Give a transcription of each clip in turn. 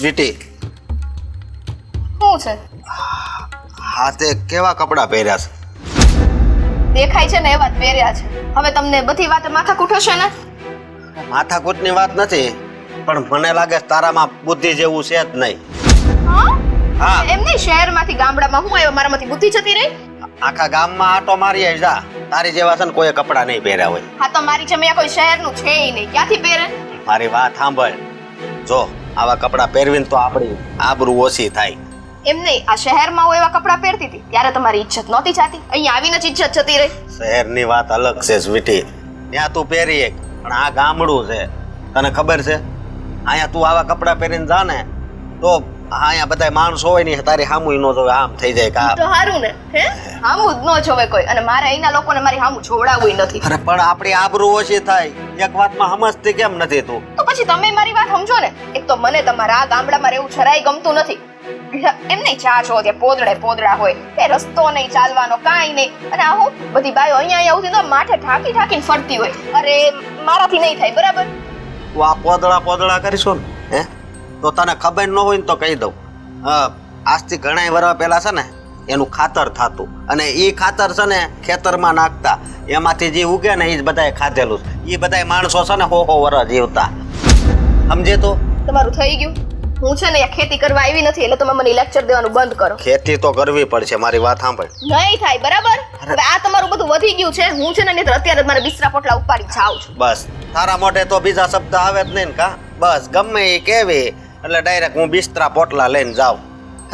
Sweetie, શું છે? હા તે કેવા કપડાં પહેર્યા છે? દેખાય છે ને એવા જ પહેર્યા છે. હવે તમને બધી વાત માથાકૂટ હશે ને? માથાકૂટની વાત નથી, પણ મને લાગે છે તારામાં બુદ્ધિ જેવું છે જ નહીં. હા, એમ નહીં, શહેરમાંથી ગામડામાં હું આવ્યો, મારામાંથી બુદ્ધિ જતી રહી? આખા ગામમાં આટો મારી આવી જા. તારી જેવા છે ને કોઈ કપડાં નહીં પહેર્યા હોય. હા તો મારી જમ્યા કોઈ શહેરનું છે ય નહીં, ક્યાંથી પહેરે? મારી વાત સાંભળ. જો આવા કપડાં પહેરવીને તો આપણી આબરૂ ઓછી થાય. એમ નહીં, આ શહેરમાં હું એવા કપડાં પહેરતી હતી ત્યારે તમારી ઇજ્જત નહોતી જાતી, અહીંયા આવીને જ ઇજ્જત જતી રહી. શહેરની વાત અલગ છે સ્વીટી, ત્યાં તું પહેરી એક, પણ આ ગામડું છે. તને ખબર છે, અહીંયા તું આવા કપડાં પહેરીને જા ને તો અહીંયા બધા માણસો હોય ને તારી હામુય ન જોવે, આમ થઈ જાય કા. તો હારું ને, હે? હામું જ ન જોવે કોઈ, અને મારે અહીંના લોકોને મારી હામું જોવડાવવું નથી. અરે પણ આપણી આબરૂ ઓછી થાય, એક વાતમાં સમજતી કેમ નથી તું? તો પછી તમે મારી વાત સમજો ને. એક તો મને તમારા આ ગામડામાં રહેવું જરાય ગમતું નથી. એમ નહીં, ચા છો ત્યાં પોદડા હોય, એ રસ્તો નહીં ચાલવાનો, કાંઈ નહીં. અને આ હું બધી બાયો અહીંયા આવતી તો માથે ઢાંકીને ફરતી હોય. અરે મારાથી નહીં થાય, બરાબર? તું આ પોદળા કરીશું ને, હે તો તને ખબર ન હોય ને તો કહી દઉં. આજથી ઘણા વર્ષ પહેલા છે ને એનું ખાતર થતું, અને એ ખાતર છે ને ખેતરમાં નાખતા, એમાંથી જે ઉગે ને એ જ બધાએ ખાધેલું. એ બધા માણસો છે ને 100 વર્ષ જીવતા. સમજે તો? તમારું થઈ ગયું. હું છે ને ખેતી કરવા આવી નથી, એટલે તમે મને લેક્ચર દેવાનું બંધ કરો. ખેતી તો કરવી પડશે, મારી વાત સાંભળ. નહીં થાય, બરાબર? હવે આ તમારું બધું વધી ગયું છે. હું છે ને નહીં તો અત્યારે જ મારે બિસ્તરા પોટલા ઉપાડી જાઉં છું. બસ તારા મોઢે તો બીજા શબ્દ આવે જ નહીં ને કા? બસ ગમે એ કેવી એટલે ડાયરેક્ટ હું બિસ્તરા પોટલા લઈને જાઉં.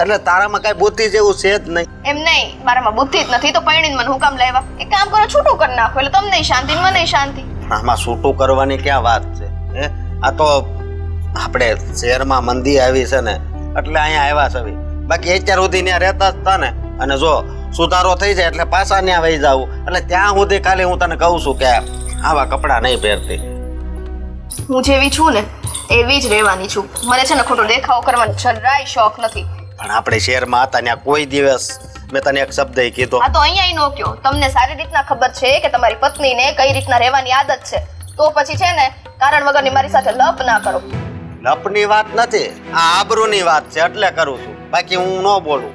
એટલે તારામાં કઈ બુદ્ધિ જેવું છે જ નહીં. એમ નહીં, મારામાં બુદ્ધિ જ નથી તો પૈણીને મને હું કામ લેવા? એક કામ કરો, છૂટું કરી નાખો, એટલે તમને શાંતિ ને મને શાંતિ. આમાં છૂટું કરવાની ક્યાં વાત છે, હે? આ તો આપણે શહેરમાં મંદી આવી છે ને એટલે અહીંયા આવ્યા છે. બાકી અત્યાર સુધી ત્યાં રહેતા જ હતા ને, અને જો સુધારો થઈ જાય એટલે પાછા ત્યાં વહી જવું. એટલે ત્યાં સુધી ખાલી હું તને કહું છું કે આવા કપડાં નહીં પહેરતી. હું જેવી છું ને એવી જ રહેવાની છું. મને છે ને ખોટો દેખાવો કરવાનો જરાય શોખ નથી. પણ આપણે શહેરમાં હતા ત્યાં કોઈ દિવસ મેં તને એક શબ્દ કીધો? હા તો અહીંયા નો કયો. તમને સારી રીતના ખબર છે કે તમારી પત્નીને કઈ રીતના રહેવાની આદત છે, તો પછી છે ને કારણ વગરની મારી સાથે લપ ના કરો. લપની વાત નથી, આ આબરૂની વાત છે એટલે કરું છું, બાકી હું ન બોલું.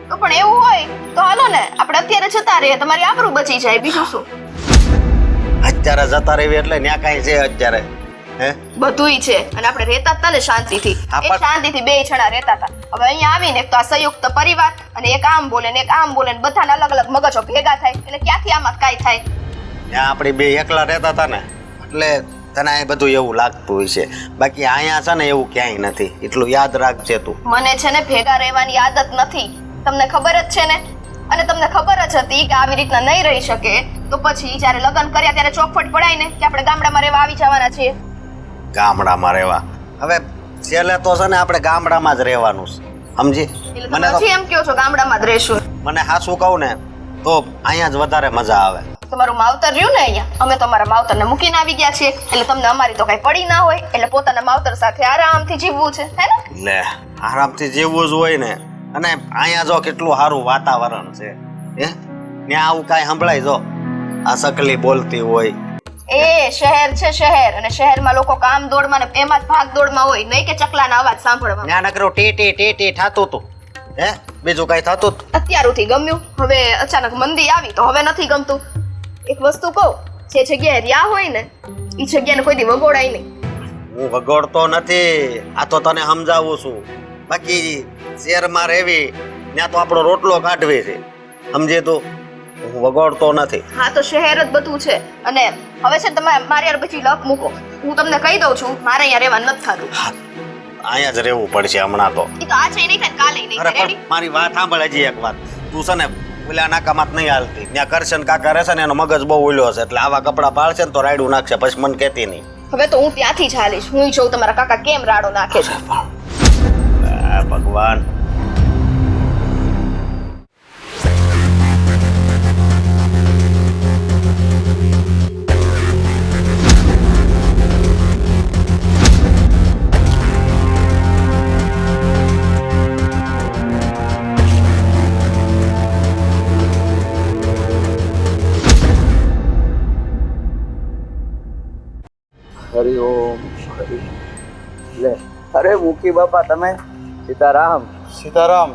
તો પણ એવું હોય તો હાલો ને આપણે અત્યારે જતા રહીએ, તમારી આબરૂ બચી જાય, બીજું શું? અત્યારે જતા રહેવી એટલે ન્યા કાંઈ છે અત્યારે? હે, બધુંય છે. અને આપણે રહેતા હતા ને શાંતિથી, શાંતિથી બે જણા રહેતા હતા. હવે અહીંયા આવીને એક તો આ સંયુક્ત પરિવાર, અને એક આમ બોલે ને એક આમ બોલે, બધાના અલગ અલગ મગજો ભેગા થાય, એટલે ક્યાંથી આમાં કાંઈ થાય? ત્યાં આપણે બે એકલા રહેતા હતા ને એટલે તને એ બધું એવું લાગતું હોય છે, બાકી અહીંયા છે ને એવું ક્યાંય નથી. એટલું યાદ રાખજે તું. મને છે ને ભેગા રહેવાની આદત નથી, તમને ખબર જ છે ને. અને તમને ખબર જ હતી કે આવી રીતના નહીં રહી શકે, તો પછી જ્યારે લગ્ન કર્યા ત્યારે ચોખવટ પડાય ને કે આપણે ગામડામાં રહેવા આવી જવાના છીએ. ગામડામાં રહેવા? હવે છેલ્લે તો છે ને આપણે ગામડામાં જ રહેવાનું છે, સમજી? મને તો એમ કહો છો ગામડામાં જ રહેશું? મને હાસું કહું ને તો અહીંયા જ વધારે મજા આવે. તમારું માવતર રહ્યું ને અહીંયા, અમે તો અમારા માવતરને મૂકીને આવી ગયા છીએ, એટલે તમને અમારી તો કઈ પડી ના હોય, એટલે પોતાના માવતર સાથે આરામથી જીવવું છે, હે ને? લે, આરામથી જીવવું જ હોય ને. અને અહીંયા જો કેટલું સારું વાતાવરણ છે, હે? ત્યાં આવું કાંઈ સંભળાય? જો આ સકલી બોલતી હોય. એ શહેર છે શહેર, અને શહેરમાં લોકો કામ દોડમાં ને એમાં જ ભાગ દોડમાં હોય, નહીં કે ચકલાના અવાજ સાંભળવા. ત્યાં નકરો ટી થાતું તું, હે? બીજું કઈ થતું? અત્યાર સુધી ગમ્યું, હવે અચાનક મંદી આવી તો હવે નથી ગમતું. એક વસ્તુ કહું, જે જગ્યાએ રહ્યા હોય ને એ જગ્યાને કોઈ દી વગોડાય નહીં. હું વગોડતો નથી, આ તો તને સમજાવું છું. બાકી શહેરમાં રહેવી ત્યાં તો આપણો રોટલો કાઢવી છે, સમજે તો? હું વગોડતો નથી. હા તો શહેર જ બધું છે. અને હવે છે તમે મારી યાર પછી લપ મૂકો. હું તમને કહી દઉં છું, મારે અહીંયા રહેવા નથી થતું. અહીંયા જ રહેવું પડશે હમણાં તો. એ તો આજે નહીં થાય, કાલે નહીં અરે થાય. પણ મારી વાત સાંભળ, હજી એક વાત. તું છે ને ઓલા નાકામાં જ નહીં હાલતી. ત્યાં કરશન કાકા રહેશે ને એનો મગજ બહુ ઓલ્યો હશે, એટલે આવા કપડાં પાડશે ને તો રાયડું નાખશે, પછી મને કહેતી નહીં. હવે તો હું ત્યાંથી જ હાલીશ. હું જોઉં તમારા કાકા કેમ રાડો નાખે છે. ભગવાન, હરિ ઓમ હરિ. લે અરે મુખી બાપા તમે સીતારામ. સીતારામ.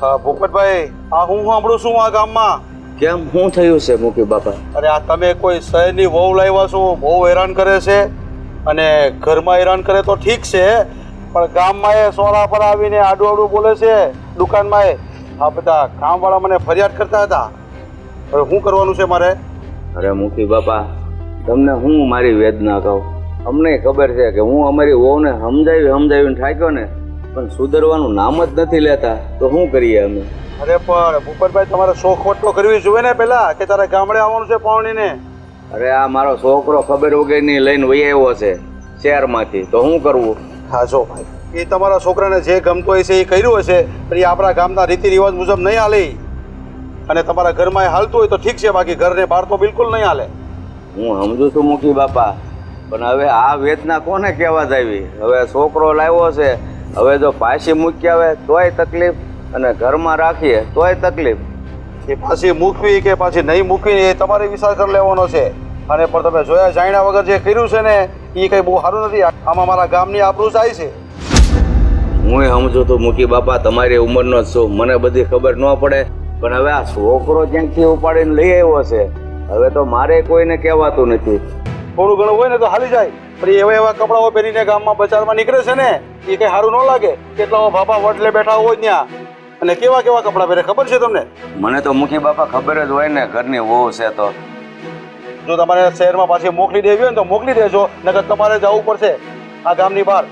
હા ભૂપતભાઈ, આ હું સાંભળું છું આ ગામમાં. કેમ શું થયું છે મુખી બાપા? અરે આ તમે કોઈ શહેરની વહુ લાવ્યા છો, બહુ હેરાન કરે છે. અને ઘરમાં હેરાન કરે તો ઠીક છે, પણ ગામમાં એ સોરા પર આવીને આડું આડું બોલે છે. દુકાનમાં આ બધા કામવાળા મને ફરિયાદ કરતા હતા. હવે શું કરવાનું છે મારે? અરે મુખી બાપા, તમને હું મારી વેદના કહું. અમને ખબર છે કે હું અમારી વહુને સમજાવીને થાક્યો ને, પણ સુધરવાનું નામ જ નથી લેતા. તો શું કરીએ અમે? અરે પણ ભૂપતભાઈ, તમારે શોખ વટલો કરવી જોઈએ ને પેલા, કે તારે ગામડે આવવાનું છે પાવણીને. અરે આ મારો છોકરો ખબર વગરની લઈને વહી આવ્યો છે શહેરમાંથી, તો શું કરવું? હા જો ભાઈ, એ તમારા છોકરાને જે ગમતો હશે એ કર્યું હશે, પણ એ આપણા ગામના રીતિ રિવાજ મુજબ નહીં હાલે. અને તમારા ઘરમાં એ હાલતું હોય તો ઠીક છે, બાકી ઘરને બહાર તો બિલકુલ નહીં હાલે. હું સમજુ છું મુખી બાપા, પણ હવે આ વેદના કોને કહેવા જાવી? હવે છોકરો લાવ્યો છે, હવે જો પાછી મૂકી આવે તોય તકલીફ, અને ઘરમાં રાખીએ તોય તકલીફ. એ પાછી મૂકવી કે પાછી નહીં મૂકવી એ તમારે વિચાર કરી લેવાનો છે. અને પણ તમે જોયા જાણ્યા વગર જે કર્યું છે ને, એ કંઈ બહુ સારું નથી. આમાં મારા ગામની આબરૂ જાય છે. હું સમજુ છું મુખી બાપા, તમારી ઉંમરનો જ છું, મને બધી ખબર ન પડે. પણ હવે આ છોકરો ક્યાંકથી ઉપાડીને લઈ આવ્યો છે, હવે તો મારે કોઈને કહેવાતું નથી. થોડું ઘણું હોય ને તો હાલી જાય, પણ એવા એવા કપડાઓ પહેરીને ગામમાં બજારમાં નીકળે છે ને, એ કંઈ સારું ન લાગે. કેટલા બાપા વડલે બેઠા હોય ત્યાં, અને કેવા કેવા કપડાં પહેરે ખબર છે તમને? મને તો મુખી બાપા ખબર જ હોય ને, ઘરની વહુ છે તો. જો તમારે શહેરમાં પાછી મોકલી દેવી હોય ને તો મોકલી દેજો, નકર તમારે જવું પડશે આ ગામની બહાર.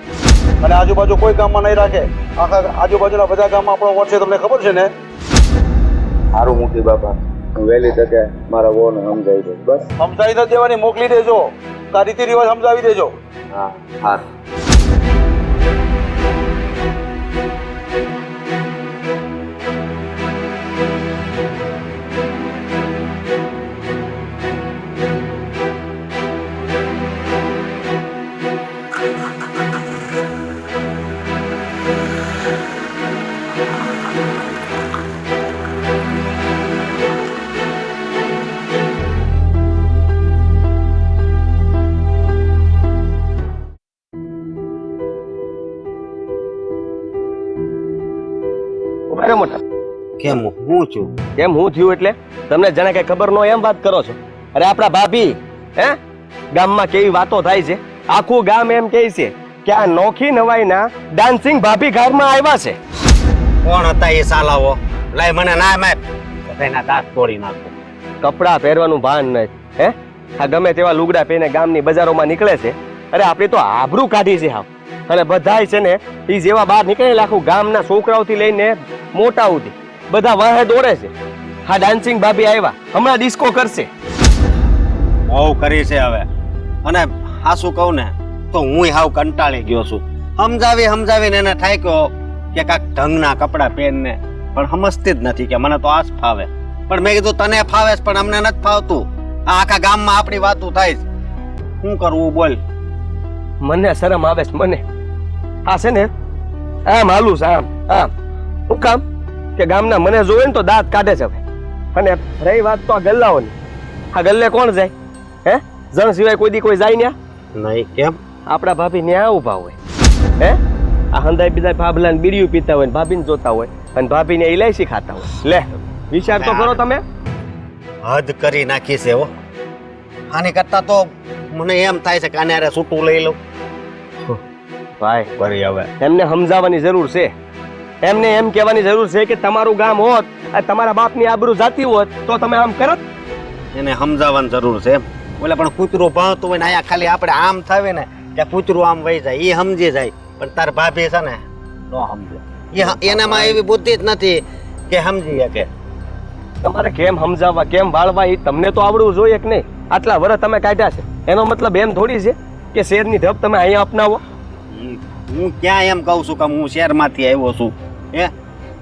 અને આજુબાજુ કોઈ ગામમાં નહીં રાખે. આખા આજુબાજુના બધા ગામમાં આપણો વોટ છે, તમને ખબર છે ને? સારું મુખી બાપા, હું વહેલી તકે મારા વહુને સમજાવી દઈશ. બસ સમજાવી નથી દેવાની, મોકલી દેજો. આ રીતિ રિવાજ સમજાવી દેજો. હા સારું. મોટા કેમ હું છું? કેમ હું થયું એટલે તમને જાણે કઈ ખબર ન એમ વાત કરો છો? અરે આપણા ભાભી ગામમાં કેવી વાતો થાય છે, આખું ગામ એમ કહે છે કે આ નોખી નવાઈના ડાન્સિંગ ભાભી ઘરમાં આવ્યા છે. કોણ હતા એ સાલાવો? લાય મને ના માપ, એના દાંત તોડી નાખો. કપડાં પહેરવાનું ભાન નહીં. આ ગમે તેવા લુગડા પહેરીને ગામની બજારોમાં નીકળે છે. અરે આપણી તો આબરૂ કાઢી છે હાવ. અને બધાય છે ને એ જેવા બહાર નીકળે આખું ગામના છોકરાઓથી લઈને મોટા સુધી બધા વાહે દોડે છે. હા ડાન્સિંગ ભાભી આવ્યા, હમણાં ડિસ્કો કરશે. બહુ કરી છે હવે. અને હાસું કહું ને તો હું હાવ કંટાળી ગયો છું. સમજાવીને એને ઠાક્યો કે કાંક ઢંગના કપડાં પહેરને, પણ સમજતી જ નથી કે મને તો આ જ ફાવે. પણ મેં કીધું તને ફાવે છે પણ અમને નથી ફાવતું. આ આખા ગામમાં આપણી વાતું થાય છે, શું કરવું બોલ? મને શરમ આવે છે મને. આ છે ને આમ હાલું છે આમ આમ. શું કામ કે ગામના મને જોવે ને તો દાંત કાઢે છે હવે. અને રહી વાત તો આ ગલ્લાઓની, આ ગલ્લે કોણ જાય? જણ સિવાય કોઈ દી કોઈ જાય ન્યા નહીં. કેમ? આપણા ભાભી ન્યા ઉભા હોય. આ હંધાઈ બીજા ભાભલાને બીડીયું પીતા હોય, ભાભીને જોતા હોય, અને ભાભીને ઇલાયચી ખાતા હોય. લે વિચાર તો કરો તમે. હદ કરી નાખી છે હો. આની કરતા તો મને એમ થાય છે કે આને હારે છૂટું લઈ લઉં. ભાઈ કરી હવે એમને સમજાવવાની જરૂર છે. એમને એમ કહેવાની જરૂર છે કે તમારું ગામ હોત, તમારા બાપની આબરૂ જાતી હોત તો તમે આમ કરત. એને સમજાવવાની જરૂર છે. ઓલા પણ કૂતરું ભાવતું હોય ને અહીંયા ખાલી આપણે આમ થાવે ને કે કૂતરું આમ વહી જાય, એ સમજી જાય. પણ તાર ભાભી છે ને ન સમજે. એનામાં એવી બુદ્ધિ જ નથી કે સમજી શકે. તમારે કેમ સમજાવવા કેમ વાળવા એ તમને તો આવડવું જોઈએ કે નહીં? આટલા વર્ષ તમે કાઢ્યા છે, એનો મતલબ એમ થોડી છે કે શેરની ધપ તમે અહીંયા અપનાવો. હું ક્યાં એમ કહું છું કે હું શહેરમાંથી આવ્યો છું?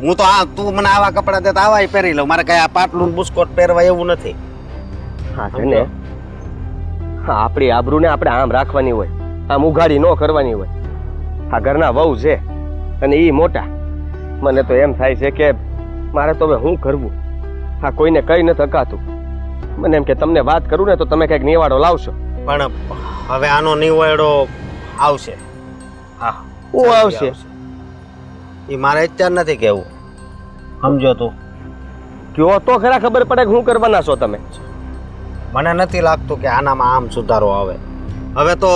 હું તો તું મને આવા કપડાં દે તો આવા પહેરી લઉં. મારે કઈ આ પાટલું બુસ્કોટ પહેરવા એવું નથી. હા છે ને, હા આપણી આબરૂને આપણે આમ રાખવાની હોય, આમ ઉઘાડી ન કરવાની હોય. આ ઘરના વહુ છે અને એ મોટા. મને તો એમ થાય છે કે મારે તો હવે શું કરવું? હા કોઈને કઈ નથી થકાતું. મને એમ કે તમને વાત કરું ને તો તમે કઈક નિવાડો લાવશો. પણ હવે આનો નિવાડો આવશે. હા હું આવશે એ મારે અત્યારે નથી કહેવું, સમજો તું. કયો તો ખરા ખબર પડે કે શું કરવાના છો તમે. મને નથી લાગતું કે આનામાં આમ સુધારો આવે. હવે તો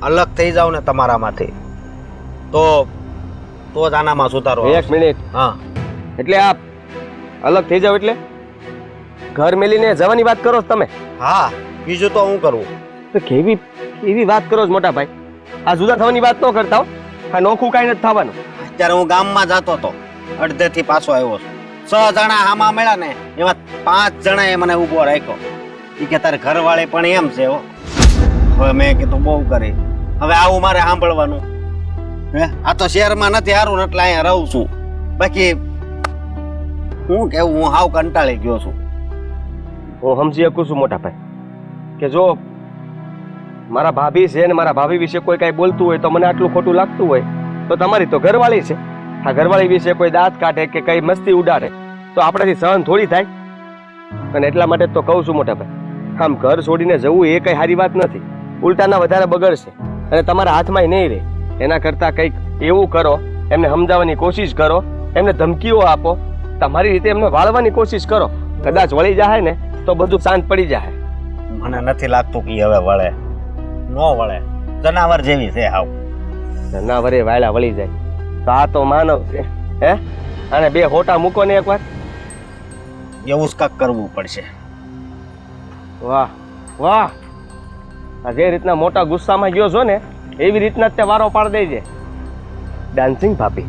અલગ થઈ જાવ ને તમારામાંથી તો જ આનામાં સુધારો એક આવશે. મિનિટ. હા, એટલે આ અલગ થઈ જાવ એટલે ઘર મેલીને જવાની વાત કરો છો તમે? હા, બીજું તો હું કરવું? તો કેવી વાત કરો છો મોટા ભાઈ? આ જુદા થવાની વાત ન કરતા હો. આ નોખું કાંઈ નથી થવાનું. અત્યારે હું ગામમાં જતો હતો, અડધેથી પાછો આવ્યો છું. 6 જણા આમાં મળ્યા ને એમાં 5 જણાએ મને ઊભો રાખ્યો. એ કે તારે ઘરવાળે પણ એમ છે હો. હવે મેં કીધું બહુ કરી, હવે આવું મારે સાંભળવાનું હે? આ તો શહેરમાં નથી હારું એટલે અહીંયા રહું છું. બાકી હું કેવું, હું હાવ કંટાળી ગયો છું. હું સમજી શકું છું મોટા ભાઈ કે જો મારા ભાભી છે ને મારા ભાભી વિશે કોઈ કાંઈ બોલતું હોય તો મને આટલું ખોટું લાગતું હોય તો તમારી તો ઘરવાળી છે. આ ઘરવાળી વિશે કોઈ દાંત કાઢે કે કઈ મસ્તી ઉડાડે તો આપણાથી સહન થોડી થાય. અને એટલા માટે જ તો કહું છું મોટા ભાઈ, આમ ઘર છોડીને જવું એ કઈ સારી વાત નથી. ઉલટાના વધારે બગડશે અને તમારા હાથમાં નહીં રહે. એના કરતાં કંઈક એવું કરો, એમને સમજાવવાની કોશિશ કરો, એમને ધમકીઓ આપો, તમારી રીતે એમને વાળવાની કોશિશ કરો. કદાચ વળી જાય ને તો બધું શાંત પડી જાય. મને નથી લાગતું કે ઈ હવે વળે. નો વળે, જનાવર જેવી છે હાવ. જનાવરે વાયલા વળી જાય તો આ તો માનવ છે હે. અને 2 હોટા મૂકો ને એકવાર. એવું જ કાંઈક કરવું પડશે. વાહ વાહ, આ જે રીતના મોટા ગુસ્સામાં ગયો છો ને એવી રીતના જ તે વારો પાડ દેજે. ડાન્સિંગ ભાભી.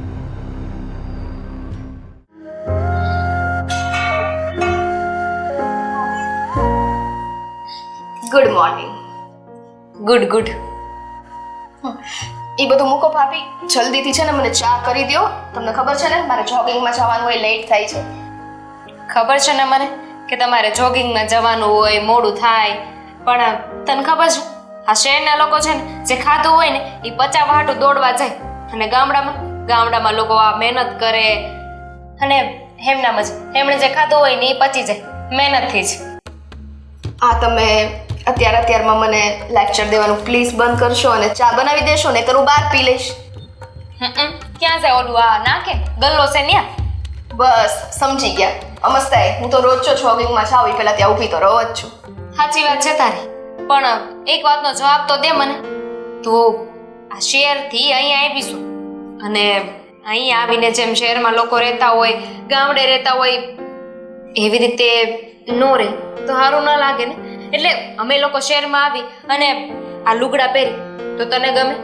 Good morning. ગુડ એ બધું મૂકો ભાભી, જલ્દીથી છે ને મને ચા કરી દો. તમને ખબર છે ને મારે જોગિંગમાં જવાનું હોય, લેટ થાય છે. ખબર છે ને મને કે તમારે જોગિંગમાં જવાનું હોય, મોડું થાય, પણ તને ખબર છે આ શહેરના લોકો છે ને જે ખાધું હોય ને એ પચાવવા હાટું દોડવા જાય, અને ગામડામાં લોકો આ મહેનત કરે અને એમણે જે ખાધું હોય ને એ પચી જાય મહેનતથી જ. આ તમે અત્યારમાં મને લેક્ચર દેવાનું પ્લીઝ બંધ કરશો અને ચા બનાવી દેશો ને તો હું બહાર પી લઈશ. ક્યાં છે ઓલું આ નાખે ગલ્લો છે ન્યા? બસ સમજી ગયા. અમસ્તાય હું તો રોજ જોગિંગમાં જાઉં એ પહેલા ત્યાં ઊભી તો રહો જ છું. સાચી વાત છે તારી, પણ એક વાતનો જવાબ તો દે મને. તું આ શહેરથી અહીંયા આવીશું અને અહીંયા આવીને જેમ શહેરમાં લોકો રહેતા હોય, ગામડે રહેતા હોય એવી રીતે નો રહે તો સારું ન લાગે ને. એટલે અમે લોકો શહેરમાં આવી અને આ લુગડા પહેરી તો તને ગમે?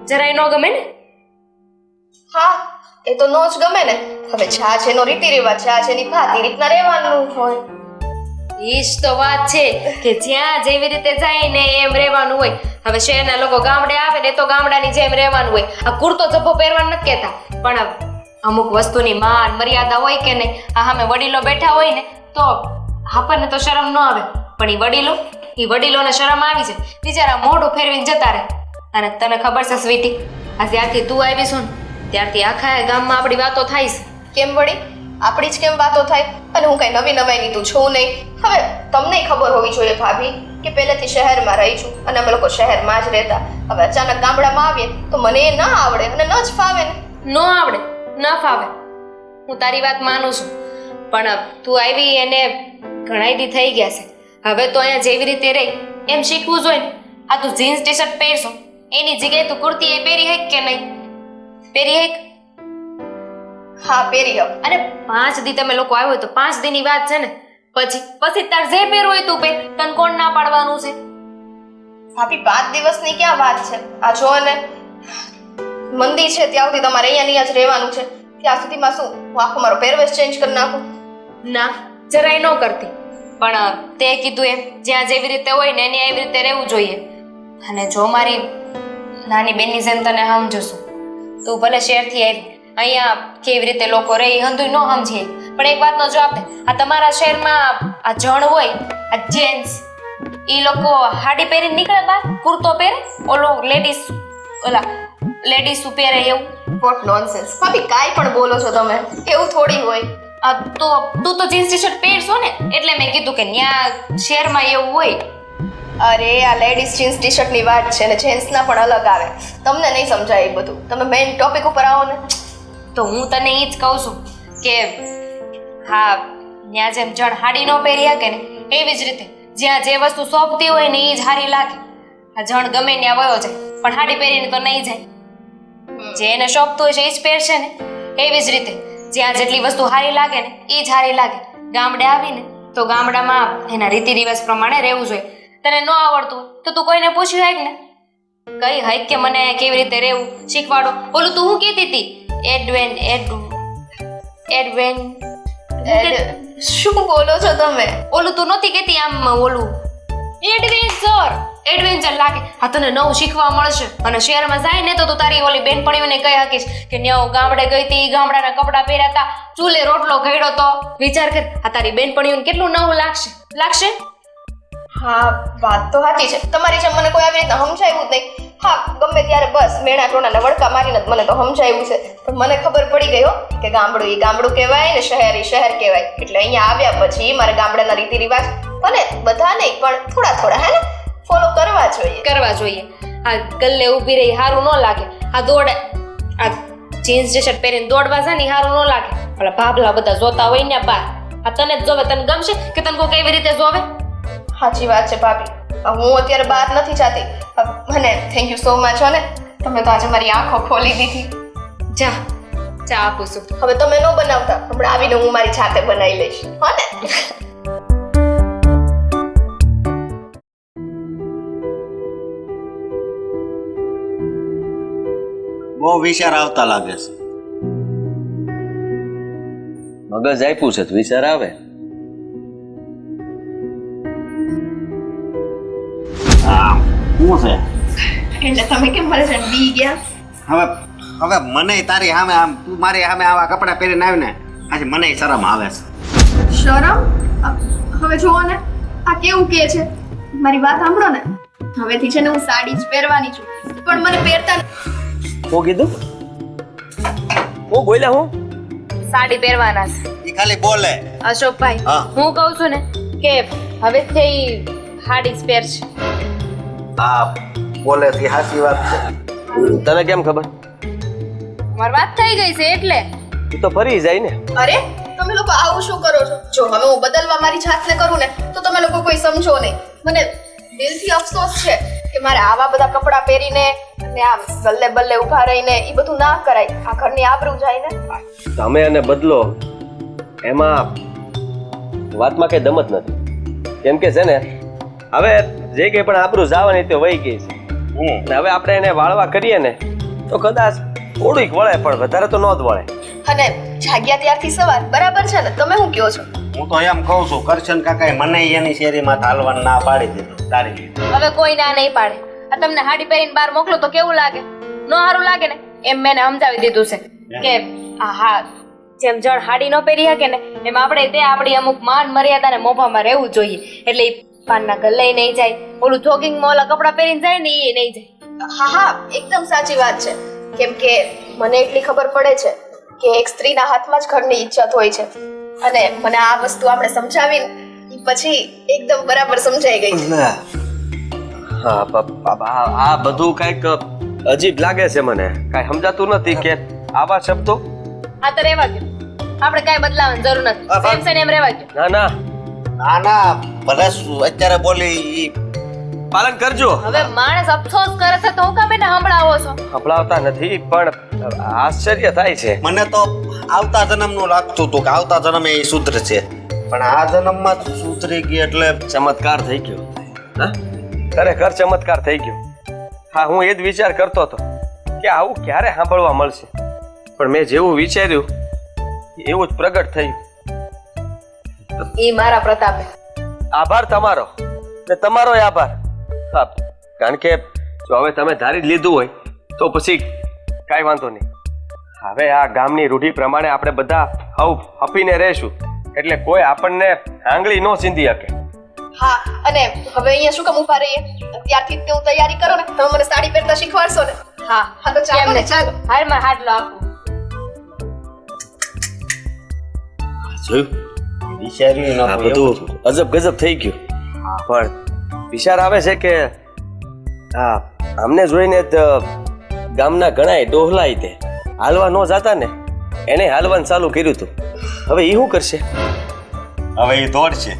જરાય ન ગમે ને. હા, એ તો નો જ ગમે ને. હવે ચા છે એનો રીતિ રિવાજ છે, આ છે એની ભાત, એ રીતના રહેવાનું હોય. ઈ જ તો વાત છે કે જ્યાં જેવી રીતે જાય ને એમ રહેવાનું હોય. હવે શહેરના લોકો ગામડે આવે ને તો ગામડાની જેમ રહેવાનું હોય. આ કુર્તો જબ્બો પહેરવાનું નથી કહેતા, પણ અમુક વસ્તુની માન મર્યાદા હોય કે નહીં. આ સામે વડીલો બેઠા હોય ને તો આપણને તો શરમ ન આવે, પણ એ વડીલોને શરમ આવી જાય. બિચારા મોઢું ફેરવીને જતા રહે. અને તને ખબર છે સ્વીટી, આ જ્યારથી તું આવીશું ને ત્યારથી આખા ગામમાં આપણી વાતો થાય છે. કેમ વળી? આપણી જ કેમ વાતો થાય? અને હું કઈ નવી નવાઈની તું છું નહીં. હવે તમને ખબર હોવી જોઈએ ભાભી કે પહેલેથી શહેરમાં રહી છું અને અમે લોકો શહેરમાં જ રહેતા. હવે અચાનક ગામડામાં આવીએ તો મને એ ના આવડે અને ન જ ફાવે ને. ન આવડે ન ફાવે, હું તારી વાત માનું છું, પણ તું આવી એને ઘણા દી થઈ ગયા છે. હવે તો અહીંયા જેવી રીતે રહી એમ શીખવું જોઈએ ને. આ તું જીન્સ ટી શર્ટ પહેરશો એની જગ્યાએ તું કુર્તી એ પહેરી હેક કે નહીં? પહેરી હેક? હા, પહેરી હક. અરે 5 દી તમે લોકો આવ્યો તો 5 દીની વાત છે ને. પછી તાર જે પહેરવું હોય તું પહેર, તને કોણ ના પાડવાનું છે? ભાભી 5 દિવસની ક્યાં વાત છે? આ જો ને મંદી છે ત્યાં સુધી તમારે અહીંયા જ રહેવાનું છે. ત્યાં સુધીમાં શું હું આખો મારો પહેરવેશ ચેન્જ કરી નાખું? ના, જરાય ન કરતી. પણ તે કીધું એમ જ્યાં જેવી રીતે હોય ને એની એવી રીતે રહેવું જોઈએ. અને જો મારી નાની બેનની જેમ તને સમજુ છું, તું ભલે શહેરથી આવી, અહીંયા કેવી રીતે લોકો રહે હંધુય ન સમજીએ, પણ એક વાતનો જવાબ દે. આ તમારા શહેરમાં આ જણ હોય, આ જેન્ટ્સ, એ લોકો હાડી પહેરીને નીકળે બહાર, કુર્તો પહેરે, લેડીઝ પહેરે એવું. વોટ નોનસેન્સ ભાભી, કાંઈ પણ બોલો છો તમે. એવું થોડી હોય. તો તું તો જીન્સ ટી શર્ટ પહેરશો ને એટલે મેં કીધું કે ન્યા શહેરમાં એવું હોય. અરે આ લેડીઝ જીન્સ ટી શર્ટ ની વાત છે ને જેન્ટ્સના પણ અલગ આવે. તમને નહીં સમજાય એ બધું. તમે મેઇન ટોપિક ઉપર આવો ને. તો હું તને એ જ કહું છું કે હા ત્યાં જેમ જણ હાડી ન પહેરી શકે ને એવી જ રીતે જ્યાં જે વસ્તુ સોંપતી હોય ને એ જ હારી લાગે. આ જણ ગમે ત્યાં વયો જાય પણ હાડી પહેરીને તો નહીં જાય. જે એને શોભતું હોય છે એ જ પહેરશે ને. એવી જ રીતે જ્યાં જેટલી વસ્તુ હારી લાગે ને એ જ હારી લાગે. ગામડે આવીને તો ગામડામાં એના રીતિ રિવાજ પ્રમાણે રહેવું જોઈએ. તને ન આવડતું હોય તો તું કોઈને પૂછ્યું હોય ને કઈ હોય કે મને કેવી રીતે રહેવું શીખવાડો. ઓલું તું હું કહેતી હતી એડવેન શું બોલો છો તમે? ઓલું તું નહોતી કહેતી આમ ઓલું એડવેન્ચર લાગે. આ તને નવું શીખવા મળશે અને શહેરમાં જાય ને તો તું તારી ઓલી બેનપણીઓને કહી શકીશ કે ન્યા ગામડે ગઈ હતી ગામડાના કપડાં પહેર્યા હતા ચૂલે રોટલો ઘડ્યો તો. વિચાર કર આ તારી બેનપણીઓને કેટલું નવું લાગશે. હા વાત તો સાચી છે તમારી. જેમ મને કોઈ આવી રીતે સમજાવ્યું જ નહીં. હા ગમે ત્યારે બસ મેણા ટોણાને વડકા મારીને મને તો સમજાવ્યું છે પણ મને ખબર પડી ગઈ હો કે ગામડું એ ગામડું કહેવાય ને શહેર એ શહેર કહેવાય. એટલે અહીંયા આવ્યા પછી મારે ગામડાના રીતિ રિવાજ ભલે બધા નહીં પણ થોડા થોડા હે ને ફોલો કરવા જોઈએ. આ ગલ્લે ઊભી રહી હારું ન લાગે. આ જીન્સ ટી શર્ટ પહેરીને દોડવા છે ને હારું ન લાગે. ઓલા ભાભલા બધા જોતા હોય ને બાર આ તને જ જોવે. તને ગમશે કે તને કોઈ કેવી રીતે જોવે? સાચી વાત છે ભાભી. હું અત્યારે બહાર નથી જાતી. મને થેન્ક યુ સો મચ હો ને તમે તો આજે મારી આંખો ખોલી દીધી. ચા આપું છું. હવે તમે ન બનાવતા હમણાં આવીને હું મારી જાતે બનાવી લઈશ હો ને. બહુ વિચાર આવતા લાગે છે. મગજ આપ્યું છે તો વિચાર આવે. શું છે એટલે તમે કેમ મારે છે બી ગયા? હવે મને તારી સામે આમ તું મારી સામે આવા કપડાં પહેરીને આવીને આજે મને શરમ આવે છે. શરમ? હવે જુઓ ને આ કેવું કે છે. મારી વાત સાંભળો ને. હવેથી છે ને હું સાડી જ પહેરવાની છું પણ મને પહેરતા હું કીધું હું બોલ્યા હું સાડી પહેરવાના છે. એ ખાલી બોલે. અશોકભાઈ હા. હું કહું છું ને કે હવેથી સાડી જ પહેરશે. આ બોલે થી સાચી વાત છે. તને કેમ ખબર? મારી વાત થઈ ગઈ છે એટલે. તું તો ફરી જાય ને. અરે તમે લોકો આવું શું કરો છો? જો હવે હું બદલવા મારી જાતને કરું ને તો તમે લોકો કોઈ સમજો નહીં. મને દિલથી અફસોસ છે કે મારે આવા બધા કપડાં પહેરીને અને આમ ગલ્લે બલ્લે ઊભા રહીને એ બધું ના કરાય. આ ઘરની આબરૂ જાય ને. તમે અને બદલો એમાં વાતમાં કઈ દમ જ નથી. કેમ કે છે ને હવે જે કંઈ પણ આબરૂ જવાની તે વહી ગઈ છે. અને હવે આપણે એને વાળવા કરીએ ને તો કદાચ થોડીક વળે પણ વધારે તો ન જ વળે. અને જાગ્યા ત્યારથી સવાર બરાબર છે ને? તમે શું કહો છો? હું તો એમ કહું છું કરશન કાકાએ મને એની શેરીમાં હાલવાનું ના પાડી દીધું તારી લીધે. હવે કોઈ ના નહીં પાડે. આ તમને હાડી પહેરીને બહાર મોકલો તો કેવું લાગે? ન સારું લાગે ને એમ મેં સમજાવી દીધું છે કે હા જેમ જણ હાડી ન પહેરી શકે ને એમ આપણે તે આપણી અમુક માન મર્યાદા ને મોભામાં રહેવું જોઈએ. એટલે પાનના ગલ્લે નહીં જાય. ઓલું જોગિંગમાં ઓલા કપડાં પહેરીને જાય ને એ નહીં જાય. હા એકદમ સાચી વાત છે. કેમ કે મને એટલી ખબર પડે છે કે એક સ્ત્રીના હાથમાં જ ઘરની ઇજ્જત હોય છે અને મને આ વસ્તુ આપણે સમજાવીને પછી એકદમ બરાબર સમજાઈ ગઈ. હા આ બધું કઈક અજીબ લાગે છે મને. કાંઈ સમજાતું નથી કે આવા શબ્દો. આ તો રહેવા દો. આપણે કાંઈ બદલાવાની જરૂર નથી. સેમ સેમ એમ રહેવા દો. ના ભલે અત્યારે બોલી ઈ પાલન કરજો. હવે માણસ અફસોસ કરે છે તો હું કામ એને સંભળાવો છો? સંભળાવતા નથી પણ આશ્ચર્ય થાય છે. મને તો આવતા જન્મનું લાગતું હતું કે આવતા જન્મે એ સુધરશે પણ આ જન્મમાં સુધરી ગઈ એટલે ચમત્કાર થઈ ગયો. હા ખરેખર ચમત્કાર થઈ ગયો. હા હું એ જ વિચાર કરતો હતો કે આવું ક્યારે સાંભળવા મળશે પણ મેં જેવું વિચાર્યું એવું જ પ્રગટ થયું. એ મારા પ્રતાપે. આભાર તમારો ને તમારો આભાર. હા કારણ કે જો હવે તમે ધારી જ લીધું હોય તો પછી કાંઈ વાંધો નહીં. હવે આ ગામની રૂઢિ પ્રમાણે આપણે બધા હવ હપીને રહેશું એટલે કોઈ આપણને આંગળી ન ચીંધી શકે. હા અને હવે અહીંયા શું કામ ઊભા રહીએ? અત્યારથી જ હું તૈયારી કરો ને તમે મને સાડી પહેરતા શીખવાડશો ને? હા તો ચાલો ને ચાલો. હારમાં હાડલો આપો. જોયું વિચાર્યું આ બધું અજબ ગજબ થઈ ગયું પણ વિચાર આવે છે કે હા આમને જોઈને જ ગામના ઘણાય ડોહલાય તે હાલવા ન જાતા ને એને હાલવાનું ચાલુ કર્યું હતું. હવે એ શું કરશે? હવે એ દોડશે.